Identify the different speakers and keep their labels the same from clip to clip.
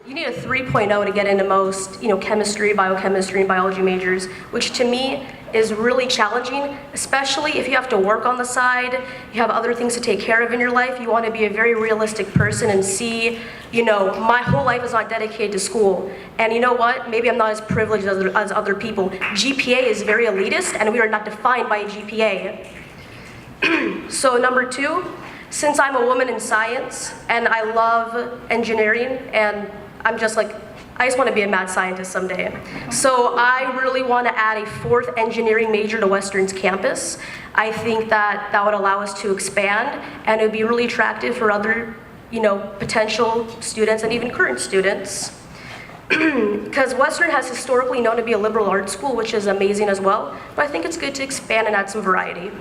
Speaker 1: You need a 3.0 to get into most, chemistry, biochemistry, and biology majors, which to me is really challenging, especially if you have to work on the side, you have other things to take care of in your life. You want to be a very realistic person and see, my whole life is not dedicated to school. And you know what? Maybe I'm not as privileged as other people. GPA is very elitist, and we are not defined by a GPA. So number 2, since I'm a woman in science, and I love engineering, and I just want to be a mad scientist someday. So I really want to add a 4th engineering major to Western's campus. I think that would allow us to expand, and it would be really attractive for other, potential students and even current students. Because Western has historically known to be a liberal arts school, which is amazing as well, but I think it's good to expand and add some variety.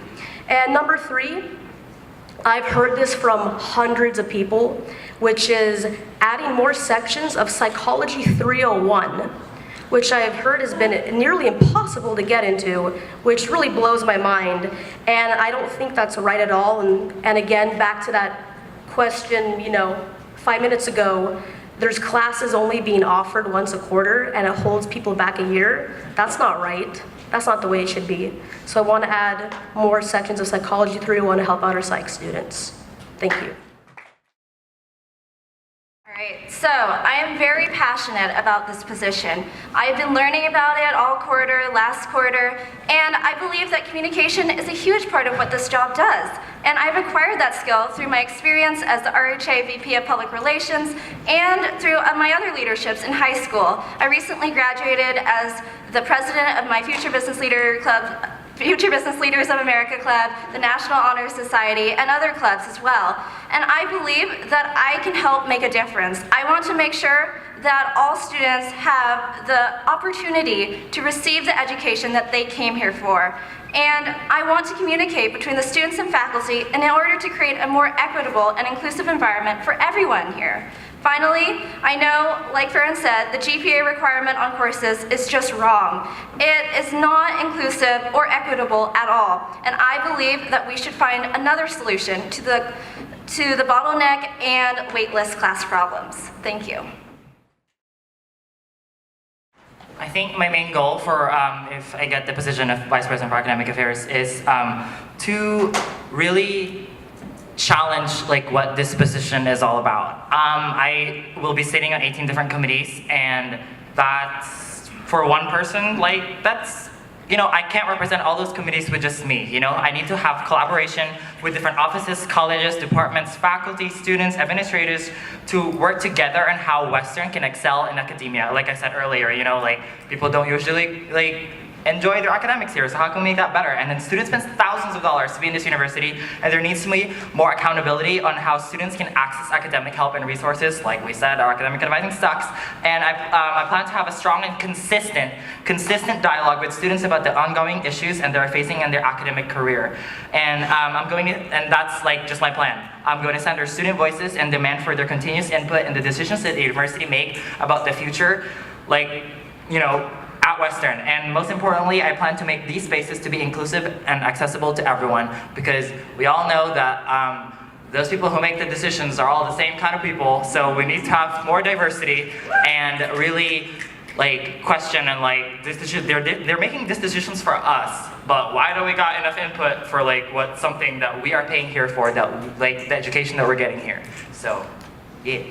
Speaker 1: And number 3, I've heard this from hundreds of people, which is adding more sections of Psychology 301, which I've heard has been nearly impossible to get into, which really blows my mind. And I don't think that's right at all. And again, back to that question, 5 minutes ago, there's classes only being offered once a quarter, and it holds people back a year. That's not right. That's not the way it should be. So I want to add more sections of Psychology 301 to help out our psych students. Thank you.
Speaker 2: All right, so I am very passionate about this position. I've been learning about it all quarter, last quarter, and I believe that communication is a huge part of what this job does. And I've acquired that skill through my experience as the RHA VP of Public Relations and through my other leaderships in high school. I recently graduated as the president of my Future Business Leaders of America Club, the National Honor Society, and other clubs as well. And I believe that I can help make a difference. I want to make sure that all students have the opportunity to receive the education that they came here for. And I want to communicate between the students and faculty in order to create a more equitable and inclusive environment for everyone here. Finally, I know, like Fahren said, the GPA requirement on courses is just wrong. It is not inclusive or equitable at all, and I believe that we should find another solution to the bottleneck and waitlist class problems. Thank you.
Speaker 3: I think my main goal for if I get the position of Vice President for Academic Affairs is to really challenge what this position is all about. I will be sitting on 18 different committees, and that's for one person, that's, I can't represent all those committees with just me, I need to have collaboration with different offices, colleges, departments, faculty, students, administrators to work together on how Western can excel in academia. Like I said earlier, people don't usually enjoy their academics here, so how can we make that better? And then students spend thousands of dollars to be in this university, and there needs to be more accountability on how students can access academic help and resources. Like we said, our academic advising sucks, and I plan to have a strong and consistent dialogue with students about the ongoing issues and they're facing in their academic career. And and that's just my plan. I'm going to center student voices and demand for their continuous input in the decisions that the university make about the future, at Western. And most importantly, I plan to make these spaces to be inclusive and accessible to everyone, because we all know that those people who make the decisions are all the same kind of people, so we need to have more diversity and really question and they're making these decisions for us, but why do we got enough input for something that we are paying here for, that the education that we're getting here? So yeah.